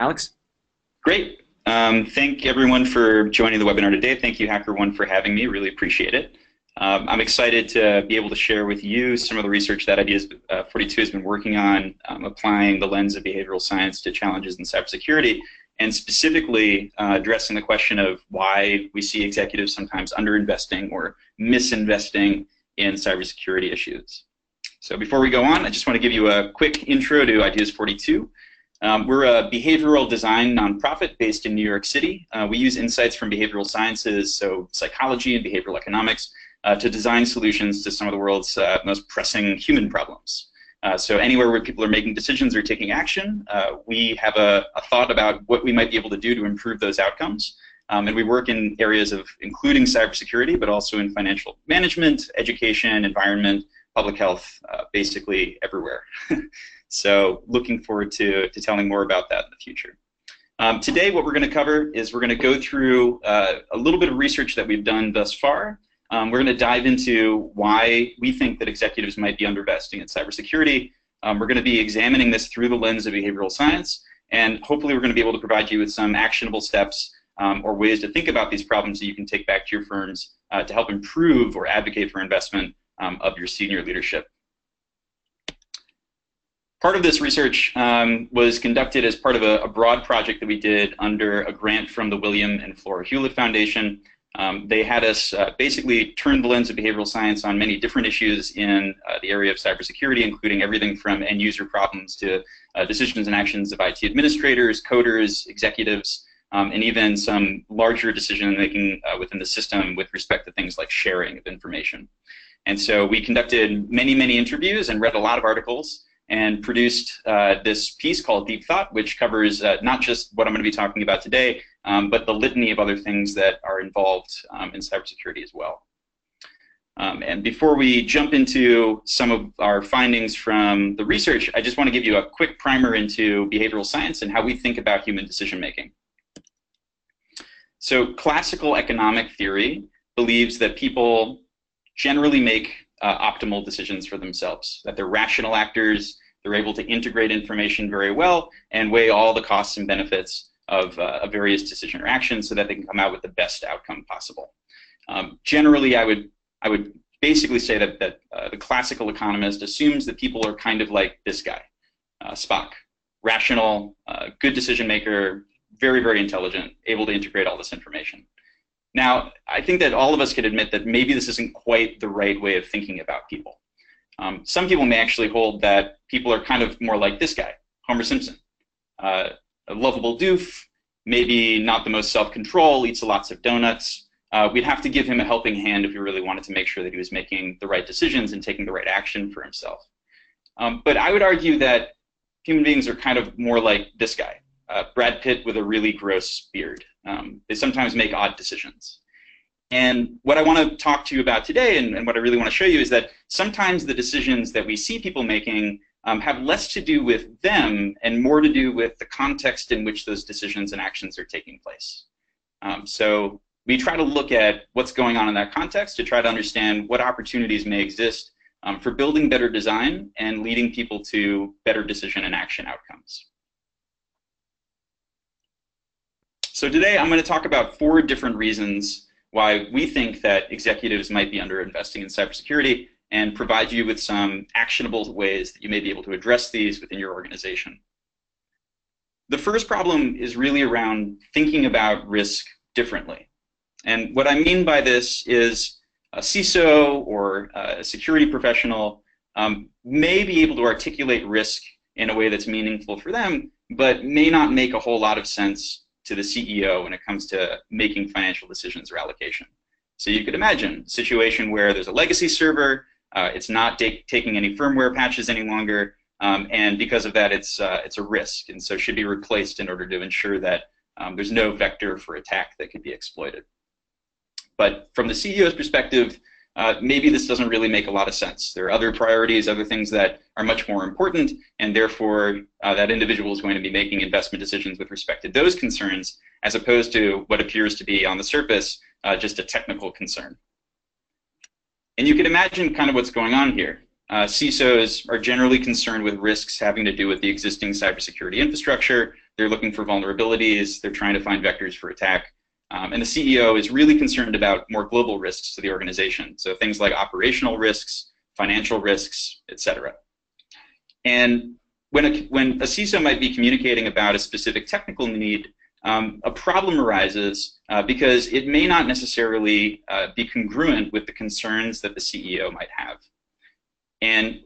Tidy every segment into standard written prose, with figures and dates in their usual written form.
Alex? Great. Thank everyone for joining the webinar today. Thank you, HackerOne, for having me. Really appreciate it. I'm excited to be able to share with you some of the research that Ideas 42 has been working on, applying the lens of behavioral science to challenges in cybersecurity, and specifically addressing the question of why we see executives sometimes underinvesting or misinvesting in cybersecurity issues. So before we go on, I just want to give you a quick intro to Ideas 42. We're a behavioral design nonprofit based in New York City. We use insights from behavioral sciences, so psychology and behavioral economics, to design solutions to some of the world's most pressing human problems. So anywhere where people are making decisions or taking action, we have a thought about what we might be able to do to improve those outcomes. And we work in areas of including cybersecurity, but also in financial management, education, environment, public health, basically everywhere. So looking forward to telling more about that in the future. Today what we're going to cover is we're going to go through a little bit of research that we've done thus far. We're going to dive into why we think that executives might be underinvesting in cybersecurity. We're going to be examining this through the lens of behavioral science, and hopefully we're going to be able to provide you with some actionable steps or ways to think about these problems that you can take back to your firms to help improve or advocate for investment of your senior leadership. Part of this research was conducted as part of a broad project that we did under a grant from the William and Flora Hewlett Foundation. They had us basically turn the lens of behavioral science on many different issues in the area of cybersecurity, including everything from end-user problems to decisions and actions of IT administrators, coders, executives, and even some larger decision-making within the system with respect to things like sharing of information. And so we conducted many, many interviews and read a lot of articles and produced this piece called Deep Thought, which covers not just what I'm going to be talking about today, but the litany of other things that are involved in cybersecurity as well. And before we jump into some of our findings from the research, I just want to give you a quick primer into behavioral science and how we think about human decision making. So classical economic theory believes that people generally make optimal decisions for themselves, that they're rational actors, they're able to integrate information very well and weigh all the costs and benefits of various decision or actions so that they can come out with the best outcome possible. Generally, I would basically say that the classical economist assumes that people are kind of like this guy, Spock, rational, good decision maker, very, very intelligent, able to integrate all this information. Now, I think that all of us could admit that maybe this isn't quite the right way of thinking about people. Some people may actually hold that people are kind of more like this guy, Homer Simpson. A lovable doof, maybe not the most self-control, eats lots of donuts. We'd have to give him a helping hand if we really wanted to make sure that he was making the right decisions and taking the right action for himself. But I would argue that human beings are kind of more like this guy, Brad Pitt with a really gross beard. They sometimes make odd decisions. And what I want to talk to you about today and what I really want to show you is that sometimes the decisions that we see people making have less to do with them and more to do with the context in which those decisions and actions are taking place. So we try to look at what's going on in that context to try to understand what opportunities may exist for building better design and leading people to better decision and action outcomes. So today I'm going to talk about 4 different reasons why we think that executives might be underinvesting in cybersecurity and provide you with some actionable ways that you may be able to address these within your organization. The first problem is really around thinking about risk differently. And what I mean by this is a CISO or a security professional may be able to articulate risk in a way that's meaningful for them, but may not make a whole lot of sense to the CEO when it comes to making financial decisions or allocation. So you could imagine a situation where there's a legacy server, it's not taking any firmware patches any longer, and because of that it's a risk, and so should be replaced in order to ensure that there's no vector for attack that could be exploited. But from the CEO's perspective, maybe this doesn't really make a lot of sense. There are other priorities, other things that are much more important, and therefore that individual is going to be making investment decisions with respect to those concerns, as opposed to what appears to be on the surface just a technical concern. And you can imagine kind of what's going on here. CISOs are generally concerned with risks having to do with the existing cybersecurity infrastructure, They're looking for vulnerabilities. They're trying to find vectors for attack. And the CEO is really concerned about more global risks to the organization. So things like operational risks, financial risks, etc. And when a CISO might be communicating about a specific technical need, a problem arises because it may not necessarily be congruent with the concerns that the CEO might have. And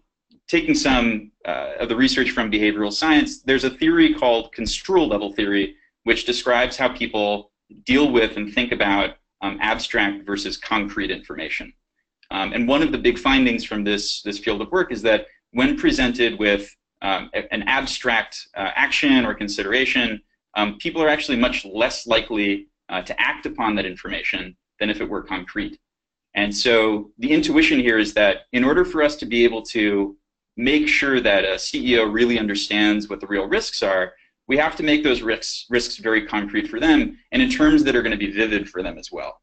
taking some of the research from behavioral science, there's a theory called construal level theory, which describes how people deal with and think about abstract versus concrete information. And one of the big findings from this field of work is that when presented with an abstract action or consideration, people are actually much less likely to act upon that information than if it were concrete. And so the intuition here is that in order for us to be able to make sure that a CEO really understands what the real risks are, we have to make those risks very concrete for them and in terms that are going to be vivid for them as well.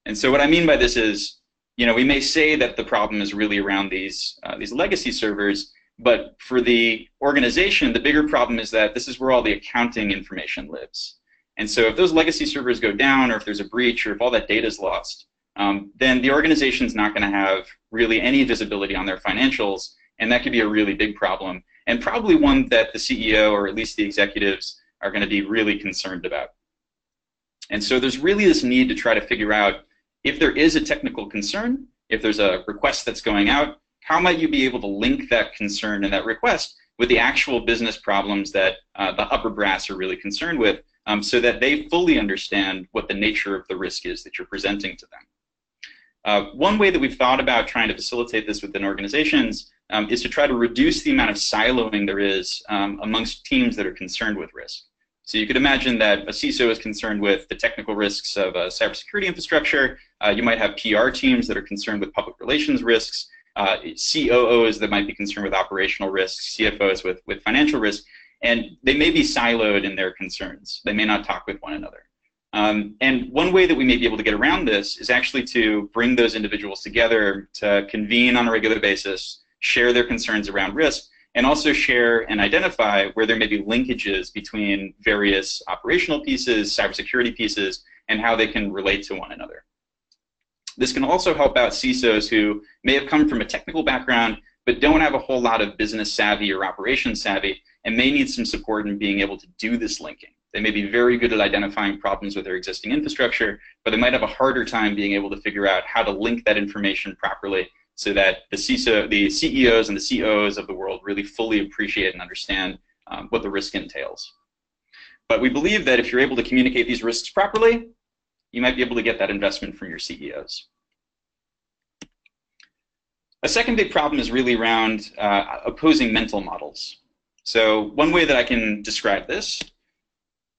And so what I mean by this is, we may say that the problem is really around these legacy servers, but for the organization, the bigger problem is that this is where all the accounting information lives. And so if those legacy servers go down, or if there's a breach, or if all that data is lost, then the organization's not going to have really any visibility on their financials, and that could be a really big problem, and probably one that the CEO, or at least the executives, are going to be really concerned about. And so there's really this need to try to figure out if there is a technical concern, if there's a request that's going out, how might you be able to link that concern and that request with the actual business problems that the upper brass are really concerned with, so that they fully understand what the nature of the risk is that you're presenting to them. One way that we've thought about trying to facilitate this within organizations is to try to reduce the amount of siloing there is amongst teams that are concerned with risk. So you could imagine that a CISO is concerned with the technical risks of a cybersecurity infrastructure. You might have PR teams that are concerned with public relations risks, COOs that might be concerned with operational risks, CFOs with financial risk, and they may be siloed in their concerns. They may not talk with one another. And one way that we may be able to get around this is actually to bring those individuals together to convene on a regular basis, share their concerns around risk, and also share and identify where there may be linkages between various operational pieces, cybersecurity pieces, and how they can relate to one another. This can also help out CISOs who may have come from a technical background but don't have a whole lot of business savvy or operations savvy and may need some support in being able to do this linking. They may be very good at identifying problems with their existing infrastructure, but they might have a harder time being able to figure out how to link that information properly so that the CEOs and the COOs of the world really fully appreciate and understand what the risk entails. But we believe that if you're able to communicate these risks properly, you might be able to get that investment from your CEOs. A second big problem is really around opposing mental models. So one way that I can describe this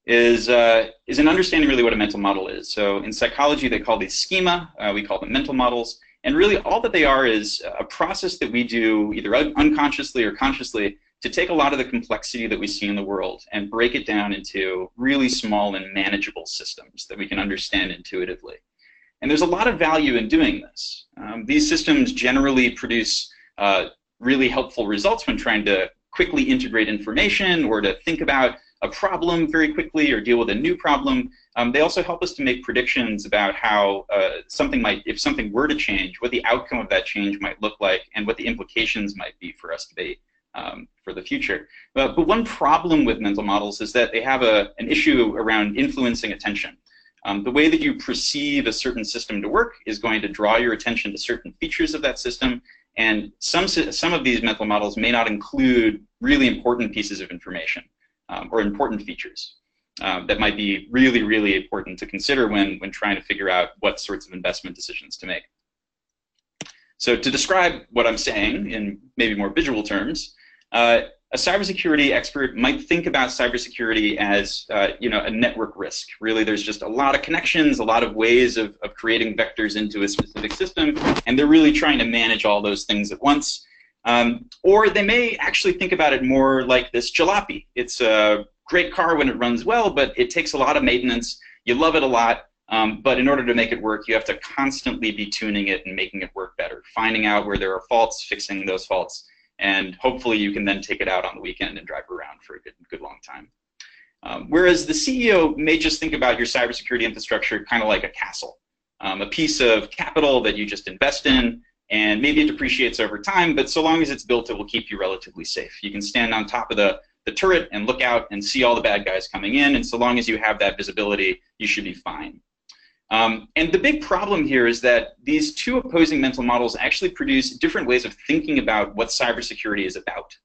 is an understanding really what a mental model is. So in psychology, they call these schema. We call them mental models. And really all that they are is a process that we do either unconsciously or consciously to take a lot of the complexity that we see in the world and break it down into really small and manageable systems that we can understand intuitively. And there's a lot of value in doing this. These systems generally produce really helpful results when trying to quickly integrate information or to think about a problem very quickly or deal with a new problem. They also help us to make predictions about how if something were to change, what the outcome of that change might look like and what the implications might be for us today, for the future. But one problem with mental models is that they have an issue around influencing attention. The way that you perceive a certain system to work is going to draw your attention to certain features of that system, and some of these mental models may not include really important pieces of information or important features that might be really, really important to consider when trying to figure out what sorts of investment decisions to make. So to describe what I'm saying in maybe more visual terms, a cybersecurity expert might think about cybersecurity as a network risk. Really, there's just a lot of connections, a lot of ways of creating vectors into a specific system, and they're really trying to manage all those things at once. Or they may actually think about it more like this jalopy. It's a great car when it runs well, but it takes a lot of maintenance. You love it a lot, but in order to make it work, you have to constantly be tuning it and making it work better, finding out where there are faults, fixing those faults, and hopefully you can then take it out on the weekend and drive around for a good long time. Whereas the CEO may just think about your cybersecurity infrastructure kind of like a castle, a piece of capital that you just invest in, and maybe it depreciates over time, but so long as it's built, it will keep you relatively safe. You can stand on top of the turret and look out and see all the bad guys coming in, and so long as you have that visibility, you should be fine. And the big problem here is that these two opposing mental models actually produce different ways of thinking about what cybersecurity is about.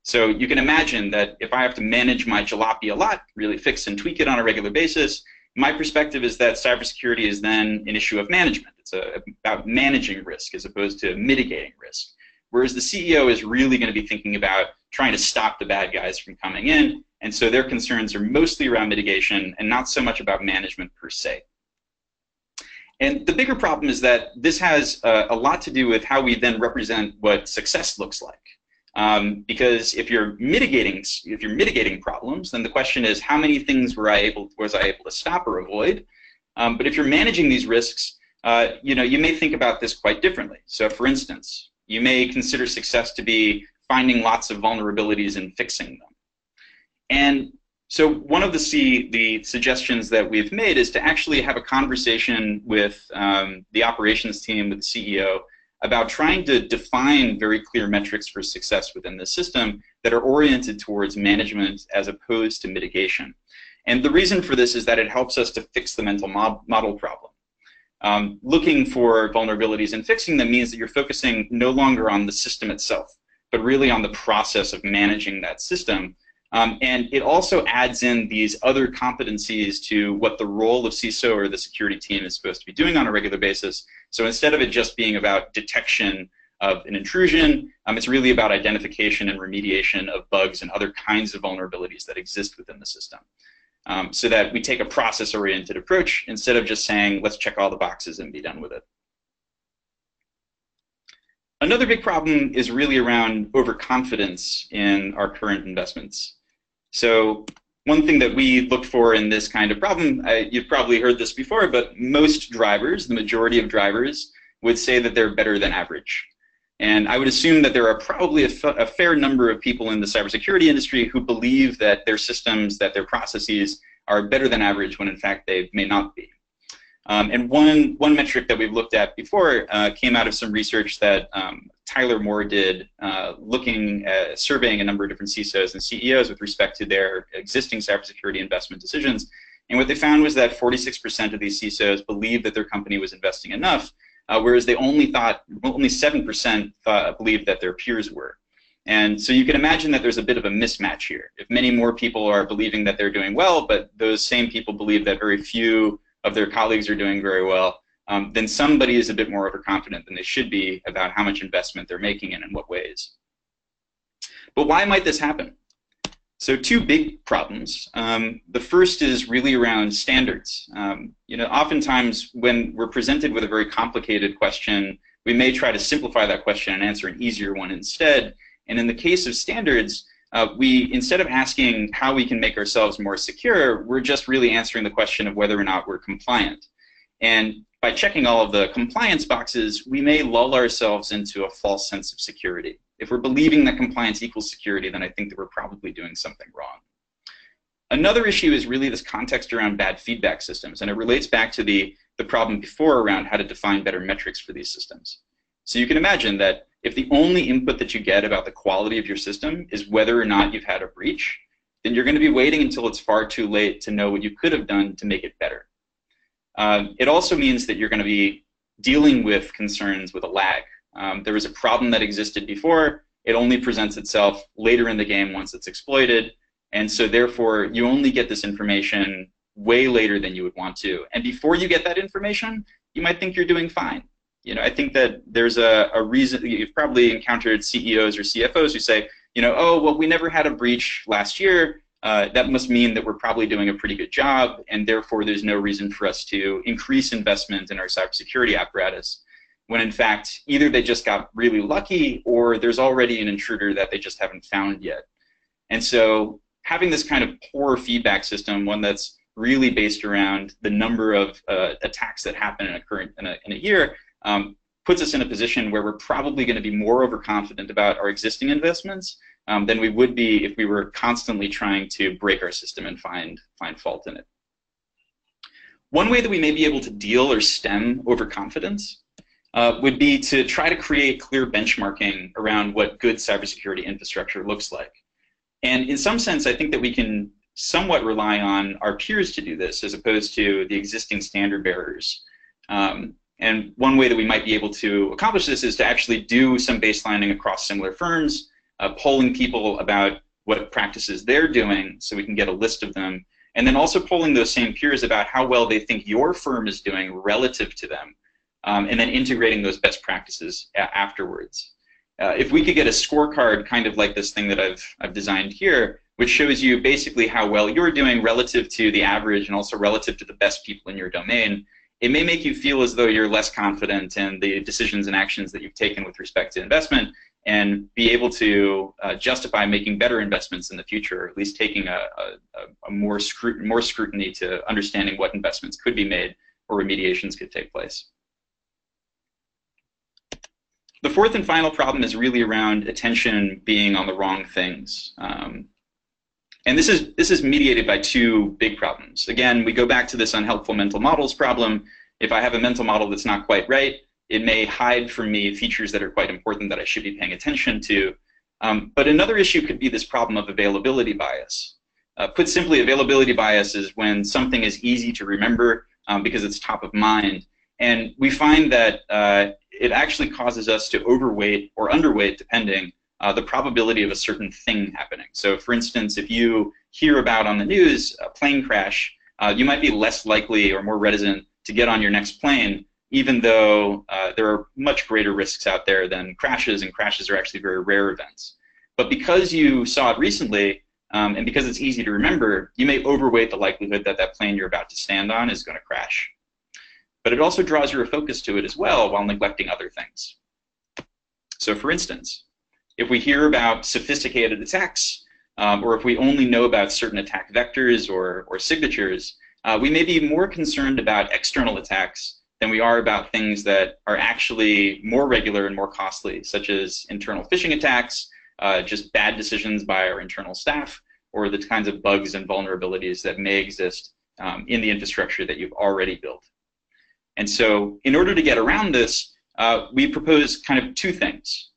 So you can imagine that if I have to manage my jalopy a lot, really fix and tweak it on a regular basis, my perspective is that cybersecurity is then an issue of management. It's about managing risk as opposed to mitigating risk. Whereas the CEO is really going to be thinking about trying to stop the bad guys from coming in, and so their concerns are mostly around mitigation and not so much about management per se. And the bigger problem is that this has a lot to do with how we then represent what success looks like. Because if you're mitigating problems, then the question is how many things was I able to stop or avoid? But if you're managing these risks, you may think about this quite differently. So, for instance, you may consider success to be finding lots of vulnerabilities and fixing them. And so one of the suggestions that we've made is to actually have a conversation with the operations team, with the CEO, about trying to define very clear metrics for success within the system that are oriented towards management as opposed to mitigation. And the reason for this is that it helps us to fix the mental model problem. Looking for vulnerabilities and fixing them means that you're focusing no longer on the system itself, but really on the process of managing that system. And it also adds in these other competencies to what the role of CISO or the security team is supposed to be doing on a regular basis. So instead of it just being about detection of an intrusion, it's really about identification and remediation of bugs and other kinds of vulnerabilities that exist within the system. So that we take a process-oriented approach instead of just saying, let's check all the boxes and be done with it. Another big problem is really around overconfidence in our current investments. So one thing that we look for in this kind of problem, you've probably heard this before, but most drivers, the majority of drivers, would say that they're better than average. And I would assume that there are probably a fair number of people in the cybersecurity industry who believe that their systems, that their processes are better than average when in fact they may not be. And one metric that we've looked at before came out of some research that Tyler Moore did, surveying a number of different CISOs and CEOs with respect to their existing cybersecurity investment decisions. And what they found was that 46% of these CISOs believed that their company was investing enough, whereas they only 7% believed that their peers were. And so you can imagine that there's a bit of a mismatch here. If many more people are believing that they're doing well, but those same people believe that very few of their colleagues are doing very well, then somebody is a bit more overconfident than they should be about how much investment they're making and in what ways. But why might this happen? So two big problems. The first is really around standards. Oftentimes when we're presented with a very complicated question, we may try to simplify that question and answer an easier one instead. And in the case of standards, instead of asking how we can make ourselves more secure, we're just really answering the question of whether or not we're compliant. And by checking all of the compliance boxes, we may lull ourselves into a false sense of security. If we're believing that compliance equals security, then I think that we're probably doing something wrong. Another issue is really this context around bad feedback systems, and it relates back to the problem before around how to define better metrics for these systems. So you can imagine that if the only input that you get about the quality of your system is whether or not you've had a breach, then you're going to be waiting until it's far too late to know what you could have done to make it better. It also means that you're going to be dealing with concerns with a lag. There was a problem that existed before. It only presents itself later in the game once it's exploited, and so therefore you only get this information way later than you would want to. And before you get that information, you might think you're doing fine. I think that there's a reason. You've probably encountered CEOs or CFOs who say, oh, well, we never had a breach last year. That must mean that we're probably doing a pretty good job, and therefore there's no reason for us to increase investment in our cybersecurity apparatus, when in fact either they just got really lucky or there's already an intruder that they just haven't found yet. And so having this kind of poor feedback system, one that's really based around the number of attacks that happen in a year, puts us in a position where we're probably going to be more overconfident about our existing investments than we would be if we were constantly trying to break our system and find fault in it. One way that we may be able to deal or stem overconfidence would be to try to create clear benchmarking around what good cybersecurity infrastructure looks like. And in some sense, I think that we can somewhat rely on our peers to do this as opposed to the existing standard bearers. And one way that we might be able to accomplish this is to actually do some baselining across similar firms, polling people about what practices they're doing so we can get a list of them, and then also polling those same peers about how well they think your firm is doing relative to them, and then integrating those best practices afterwards. If we could get a scorecard kind of like this thing that I've designed here, which shows you basically how well you're doing relative to the average and also relative to the best people in your domain, it may make you feel as though you're less confident in the decisions and actions that you've taken with respect to investment, and be able to justify making better investments in the future, or at least taking a more scrutiny to understanding what investments could be made or remediations could take place. The fourth and final problem is really around attention being on the wrong things. And this is mediated by two big problems. Again, we go back to this unhelpful mental models problem. If I have a mental model that's not quite right, it may hide from me features that are quite important that I should be paying attention to. But another issue could be this problem of availability bias. Put simply, availability bias is when something is easy to remember because it's top of mind. And we find that it actually causes us to overweight or underweight, depending, the probability of a certain thing happening. So for instance, if you hear about on the news a plane crash, you might be less likely or more reticent to get on your next plane, even though there are much greater risks out there than crashes, and crashes are actually very rare events. But because you saw it recently, and because it's easy to remember, you may overweight the likelihood that that plane you're about to stand on is going to crash. But it also draws your focus to it as well while neglecting other things. So for instance, if we hear about sophisticated attacks, or if we only know about certain attack vectors or signatures, we may be more concerned about external attacks than we are about things that are actually more regular and more costly, such as internal phishing attacks, just bad decisions by our internal staff, or the kinds of bugs and vulnerabilities that may exist in the infrastructure that you've already built. And so in order to get around this, we propose kind of two things.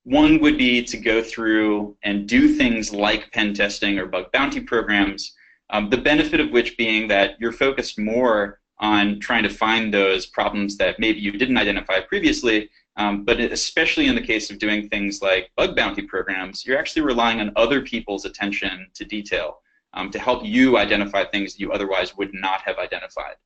One would be to go through and do things like pen testing or bug bounty programs, the benefit of which being that you're focused more on trying to find those problems that maybe you didn't identify previously, but especially in the case of doing things like bug bounty programs, you're actually relying on other people's attention to detail to help you identify things that you otherwise would not have identified.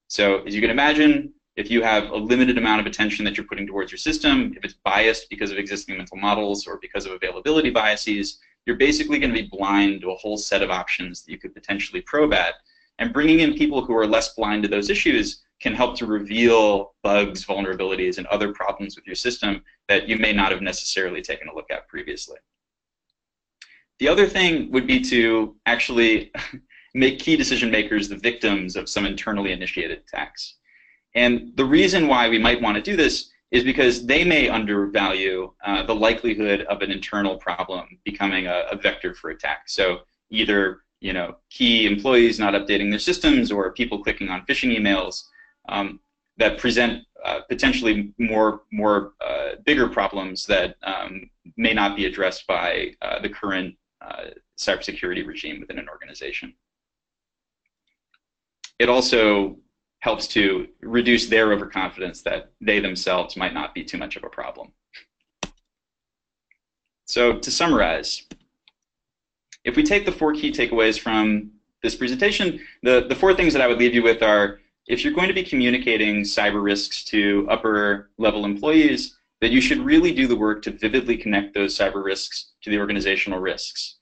So as you can imagine, if you have a limited amount of attention that you're putting towards your system, if it's biased because of existing mental models or because of availability biases, you're basically going to be blind to a whole set of options that you could potentially probe at. And bringing in people who are less blind to those issues can help to reveal bugs, vulnerabilities, and other problems with your system that you may not have necessarily taken a look at previously. The other thing would be to actually make key decision makers the victims of some internally initiated attacks. And the reason why we might want to do this is because they may undervalue the likelihood of an internal problem becoming a vector for attack. So either key employees not updating their systems, or people clicking on phishing emails that present potentially more bigger problems that may not be addressed by the current cybersecurity regime within an organization. It also helps to reduce their overconfidence that they themselves might not be too much of a problem. So to summarize, if we take the 4 key takeaways from this presentation, the 4 things that I would leave you with are, if you're going to be communicating cyber risks to upper level employees, that you should really do the work to vividly connect those cyber risks to the organizational risks.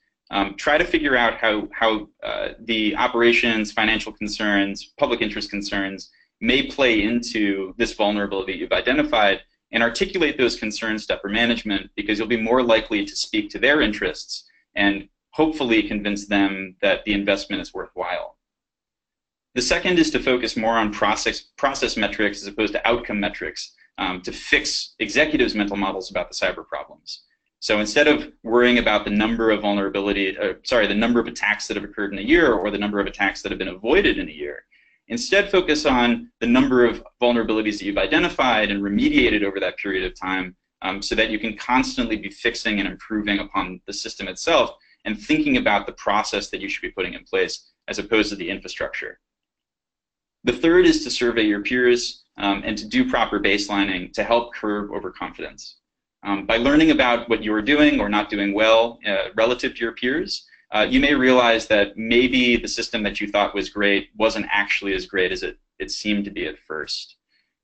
Try to figure out how the operations, financial concerns, public interest concerns may play into this vulnerability you've identified, and articulate those concerns to upper management, because you'll be more likely to speak to their interests and hopefully convince them that the investment is worthwhile. The second is to focus more on process metrics as opposed to outcome metrics to fix executives' mental models about the cyber problems. So instead of worrying about the number of the number of attacks that have occurred in a year or the number of attacks that have been avoided in a year, instead focus on the number of vulnerabilities that you've identified and remediated over that period of time, so that you can constantly be fixing and improving upon the system itself and thinking about the process that you should be putting in place as opposed to the infrastructure. The third is to survey your peers and to do proper baselining to help curb overconfidence. By learning about what you're doing or not doing well relative to your peers, you may realize that maybe the system that you thought was great wasn't actually as great as it seemed to be at first.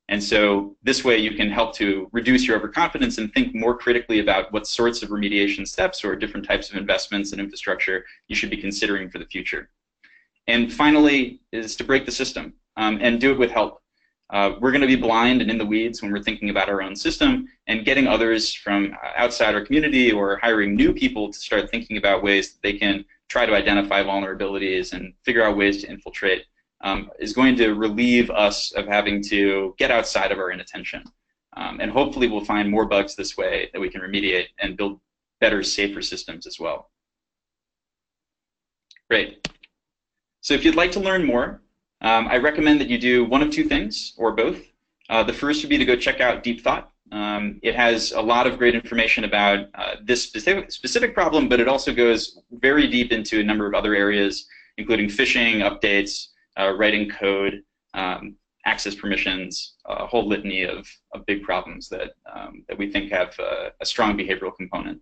And so this way you can help to reduce your overconfidence and think more critically about what sorts of remediation steps or different types of investments in infrastructure you should be considering for the future. And finally is to break the system and do it with help. We're going to be blind and in the weeds when we're thinking about our own system, and getting others from outside our community or hiring new people to start thinking about ways that they can try to identify vulnerabilities and figure out ways to infiltrate is going to relieve us of having to get outside of our inattention. And hopefully we'll find more bugs this way that we can remediate and build better, safer systems as well. Great. So if you'd like to learn more, I recommend that you do one of two things, or both. The first would be to go check out Deep Thought. It has a lot of great information about this specific problem, but it also goes very deep into a number of other areas, including phishing, updates, writing code, access permissions, a whole litany of big problems that we think have a strong behavioral component.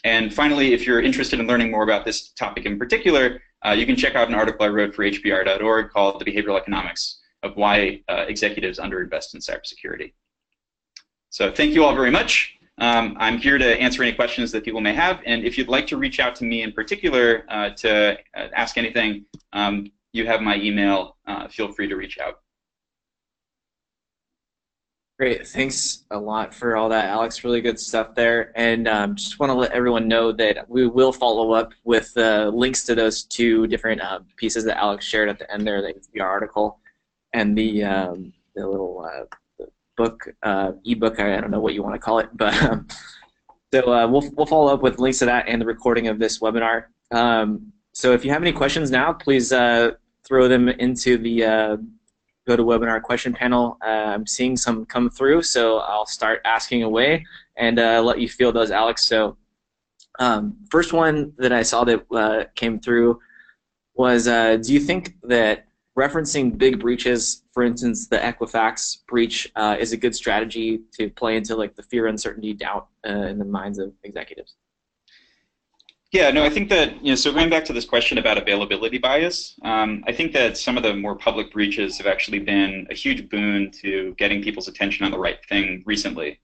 And finally, if you're interested in learning more about this topic in particular, you can check out an article I wrote for HBR.org called The Behavioral Economics of Why Executives Underinvest in Cybersecurity. So thank you all very much. I'm here to answer any questions that people may have, and if you'd like to reach out to me in particular to ask anything, you have my email. Feel free to reach out. Great, thanks a lot for all that, Alex. Really good stuff there. And just want to let everyone know that we will follow up with links to those two different pieces that Alex shared at the end there, the HBR article and the little book, ebook. I don't know what you want to call it, but so we'll follow up with links to that and the recording of this webinar. So if you have any questions now, please throw them into the GoToWebinar question panel. I'm seeing some come through, so I'll start asking away and let you field those, Alex. So first one that I saw that came through was, do you think that referencing big breaches, for instance, the Equifax breach, is a good strategy to play into like the fear, uncertainty, doubt in the minds of executives? Yeah, no, I think that, so going back to this question about availability bias, I think that some of the more public breaches have actually been a huge boon to getting people's attention on the right thing recently.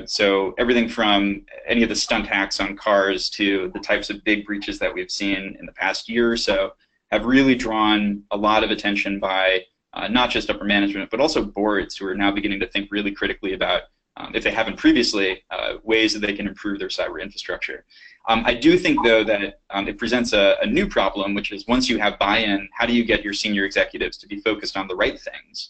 So everything from any of the stunt hacks on cars to the types of big breaches that we've seen in the past year or so have really drawn a lot of attention by not just upper management, but also boards who are now beginning to think really critically about, if they haven't previously, ways that they can improve their cyber infrastructure. I do think, though, that it presents a new problem, which is once you have buy-in, how do you get your senior executives to be focused on the right things?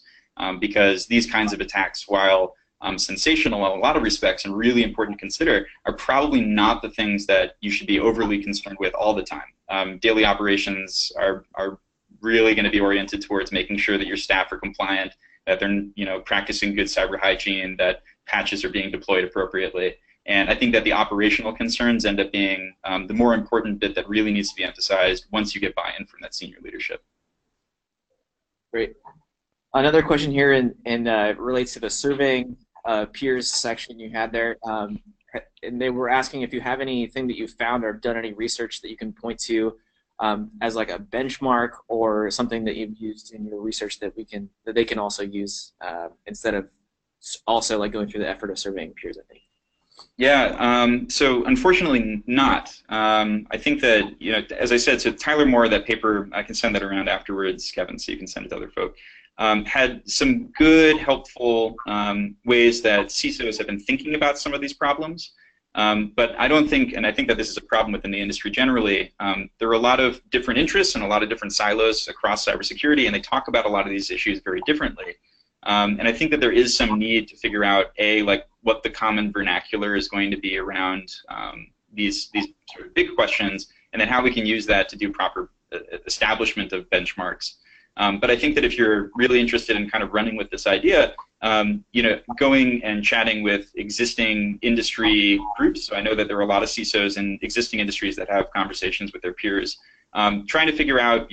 Because these kinds of attacks, while sensational in a lot of respects and really important to consider, are probably not the things that you should be overly concerned with all the time. Daily operations are really going to be oriented towards making sure that your staff are compliant, that they're practicing good cyber hygiene, that patches are being deployed appropriately. And I think that the operational concerns end up being the more important bit that really needs to be emphasized once you get buy-in from that senior leadership. Great. Another question here relates to the surveying peers section you had there. And they were asking if you have anything that you found or done any research that you can point to as like a benchmark or something that you've used in your research that they can also use instead of also like going through the effort of surveying peers, I think. Yeah, so unfortunately not. I think that, as I said, so Tyler Moore, that paper, I can send that around afterwards, Kevin, so you can send it to other folk, had some good, helpful ways that CISOs have been thinking about some of these problems. But I don't think, and I think that this is a problem within the industry generally, there are a lot of different interests and a lot of different silos across cybersecurity, and they talk about a lot of these issues very differently. And I think that there is some need to figure out, like what the common vernacular is going to be around these sort of big questions, and then how we can use that to do proper establishment of benchmarks. But I think that if you're really interested in kind of running with this idea, going and chatting with existing industry groups. So I know that there are a lot of CISOs in existing industries that have conversations with their peers, trying to figure out,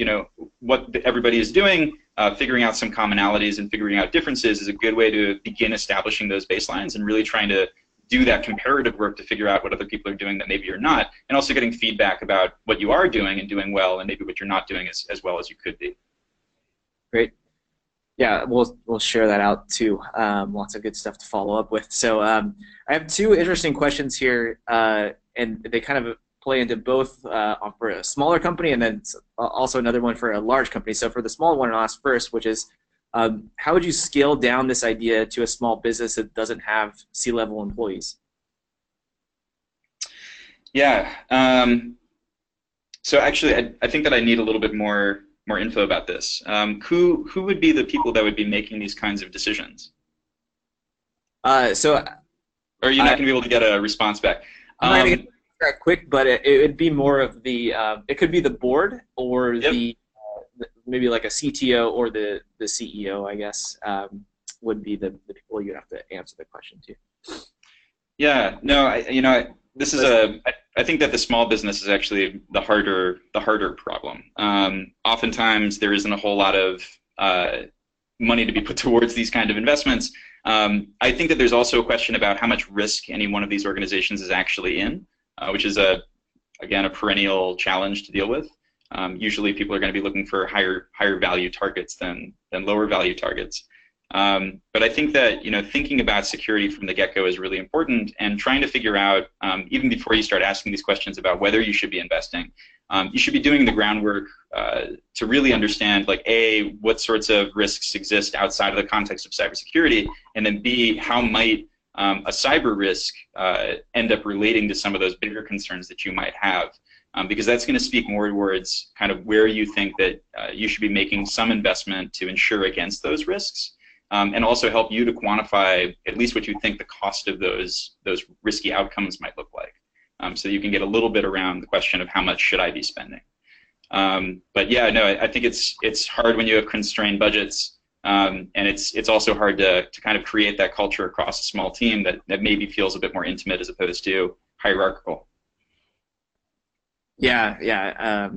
what everybody is doing, figuring out some commonalities and figuring out differences is a good way to begin establishing those baselines and really trying to do that comparative work to figure out what other people are doing that maybe you're not, and also getting feedback about what you are doing and doing well, and maybe what you're not doing as well as you could be. Great. Yeah, we'll share that out too. Lots of good stuff to follow up with. So I have two interesting questions here, and they kind of play into both for a smaller company and then also another one for a large company. So for the small one, I'll ask first, which is, how would you scale down this idea to a small business that doesn't have C-level employees? Yeah. So actually, I think that I need a little bit more info about this. Who would be the people that would be making these kinds of decisions? Or are you not going to be able to get a response back? I'm not going to get that quick, but it would be more of the, it could be the board or Yep. maybe like a CTO or the CEO, I guess, would be the people you'd have to answer the question to. Yeah, no, this is I think that the small business is actually the harder problem. Oftentimes there isn't a whole lot of money to be put towards these kind of investments. I think that there's also a question about how much risk any one of these organizations is actually in, which is again a perennial challenge to deal with. Usually people are going to be looking for higher value targets than lower value targets. But I think that thinking about security from the get-go is really important, and trying to figure out even before you start asking these questions about whether you should be investing, you should be doing the groundwork to really understand, like, A, what sorts of risks exist outside of the context of cybersecurity, and then B, how might a cyber risk end up relating to some of those bigger concerns that you might have. Because that's going to speak more towards kind of where you think that you should be making some investment to ensure against those risks. And also help you to quantify at least what you think the cost of those risky outcomes might look like, so that you can get a little bit around the question of how much should I be spending. But yeah, no, I think it's hard when you have constrained budgets, and it's also hard to kind of create that culture across a small team that maybe feels a bit more intimate as opposed to hierarchical. Yeah,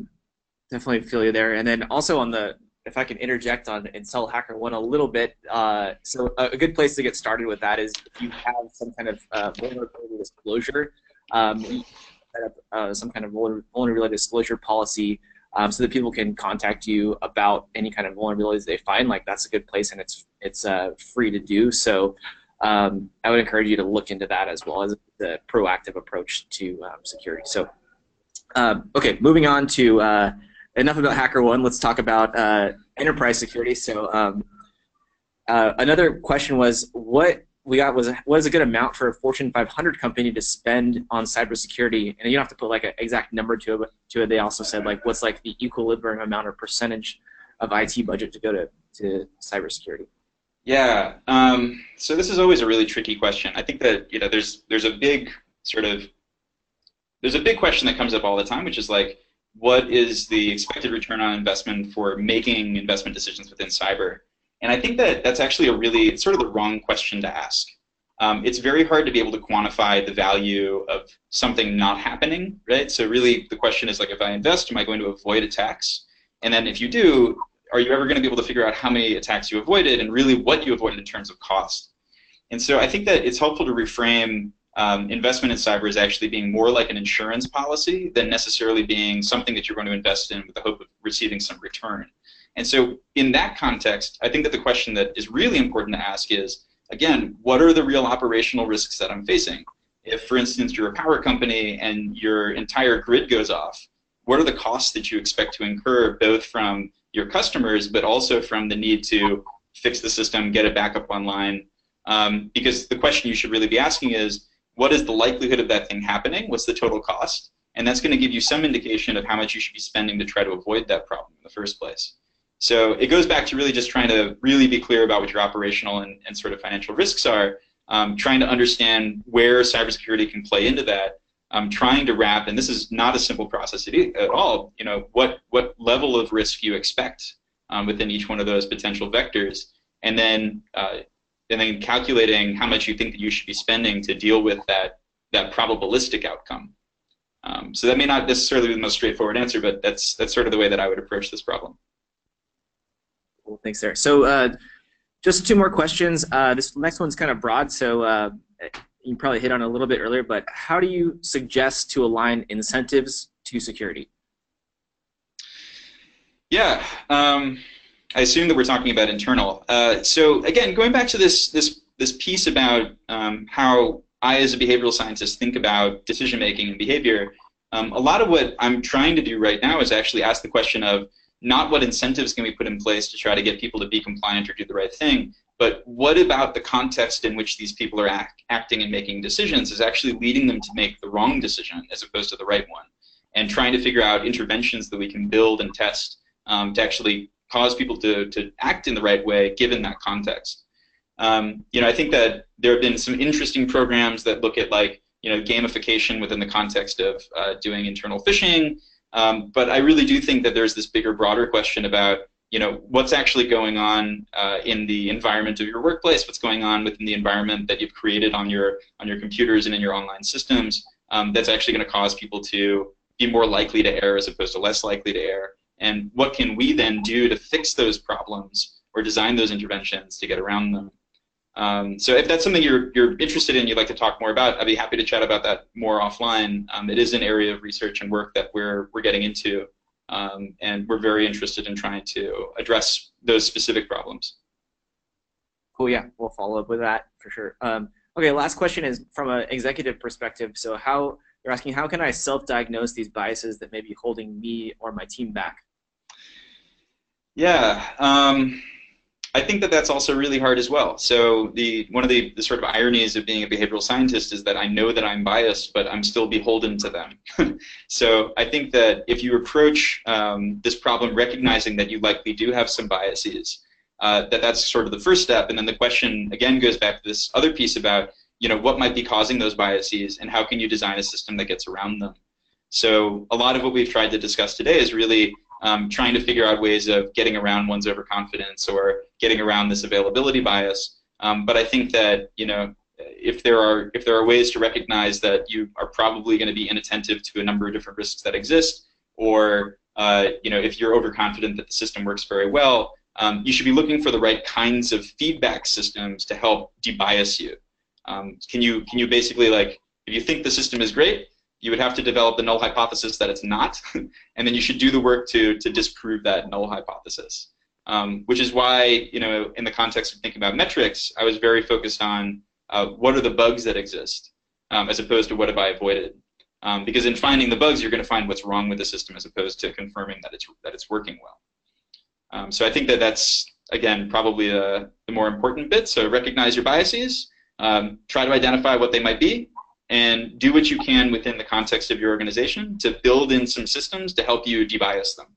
definitely feel you there. And then also on the, if I can interject on and sell HackerOne a little bit, so a good place to get started with that is if you have some kind of vulnerability disclosure, you set up some kind of vulnerability disclosure policy so that people can contact you about any kind of vulnerabilities they find. Like, that's a good place, and it's free to do. So I would encourage you to look into that as well as the proactive approach to security. So okay, moving on to enough about HackerOne. Let's talk about enterprise security. So another question was, what is a good amount for a Fortune 500 company to spend on cybersecurity? And you don't have to put like an exact number to it. They also said, like, what's like the equilibrium amount or percentage of IT budget to go to cybersecurity? Yeah. So this is always a really tricky question. I think that there's a big question that comes up all the time, which is like, what is the expected return on investment for making investment decisions within cyber? And I think that that's actually it's sort of the wrong question to ask. It's very hard to be able to quantify the value of something not happening, right? So really the question is, like, if I invest, am I going to avoid attacks? And then if you do, are you ever going to be able to figure out how many attacks you avoided and really what you avoided in terms of cost? And so I think that it's helpful to reframe investment in cyber as actually being more like an insurance policy than necessarily being something that you're going to invest in with the hope of receiving some return. And so in that context, I think that the question that is really important to ask is, again, what are the real operational risks that I'm facing? If, for instance, you're a power company and your entire grid goes off, what are the costs that you expect to incur, both from your customers but also from the need to fix the system, get it back up online? Because the question you should really be asking is, what is the likelihood of that thing happening? What's the total cost? And that's going to give you some indication of how much you should be spending to try to avoid that problem in the first place. So it goes back to really just trying to really be clear about what your operational and sort of financial risks are, trying to understand where cybersecurity can play into that, trying to wrap, and this is not a simple process at all, what level of risk you expect within each one of those potential vectors, and then calculating how much you think that you should be spending to deal with that probabilistic outcome. So that may not necessarily be the most straightforward answer, but that's sort of the way that I would approach this problem. Cool, thanks, there. So just two more questions. This next one's kind of broad, so you probably hit on it a little bit earlier, but how do you suggest to align incentives to security? Yeah, I assume that we're talking about internal. So again, going back to this piece about how I, as a behavioral scientist, think about decision-making and behavior, a lot of what I'm trying to do right now is actually ask the question of not what incentives can we put in place to try to get people to be compliant or do the right thing, but what about the context in which these people are acting and making decisions is actually leading them to make the wrong decision as opposed to the right one, and trying to figure out interventions that we can build and test to actually cause people to act in the right way given that context. I think that there have been some interesting programs that look at gamification within the context of doing internal phishing, but I really do think that there's this bigger, broader question about what's actually going on in the environment of your workplace, what's going on within the environment that you've created on your computers and in your online systems that's actually going to cause people to be more likely to err as opposed to less likely to err, and what can we then do to fix those problems or design those interventions to get around them. So if that's something you're interested in, you'd like to talk more about, I'd be happy to chat about that more offline. It is an area of research and work that we're getting into, and we're very interested in trying to address those specific problems. Cool, yeah, we'll follow up with that for sure. Okay, last question is from an executive perspective. So you're asking, how can I self-diagnose these biases that may be holding me or my team back? Yeah. I think that that's also really hard as well. So one of the sort of ironies of being a behavioral scientist is that I know that I'm biased, but I'm still beholden to them. So I think that if you approach this problem recognizing that you likely do have some biases, that's sort of the first step. And then the question again goes back to this other piece about what might be causing those biases and how can you design a system that gets around them. So a lot of what we've tried to discuss today is really trying to figure out ways of getting around one's overconfidence or getting around this availability bias. But I think that if there are ways to recognize that you are probably going to be inattentive to a number of different risks that exist, or if you're overconfident that the system works very well, you should be looking for the right kinds of feedback systems to help debias you. Can you basically, like, if you think the system is great, you would have to develop the null hypothesis that it's not, and then you should do the work to disprove that null hypothesis. Which is why, in the context of thinking about metrics, I was very focused on what are the bugs that exist, as opposed to what have I avoided. Because in finding the bugs, you're going to find what's wrong with the system, as opposed to confirming that it's working well. So I think that that's, again, probably the more important bit. So recognize your biases, try to identify what they might be, and do what you can within the context of your organization to build in some systems to help you debias them.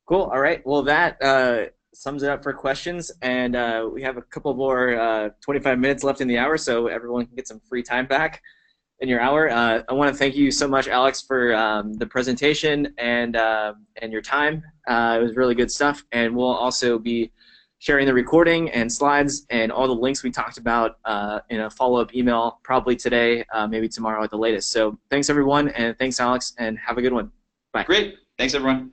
Cool. All right. Well, that sums it up for questions, and we have a couple more 25 minutes left in the hour, so everyone can get some free time back in your hour. I want to thank you so much, Alex, for the presentation and your time. It was really good stuff, and we'll also be sharing the recording and slides and all the links we talked about in a follow-up email probably today, maybe tomorrow at the latest. So thanks, everyone, and thanks, Alex, and have a good one. Bye. Great. Thanks, everyone.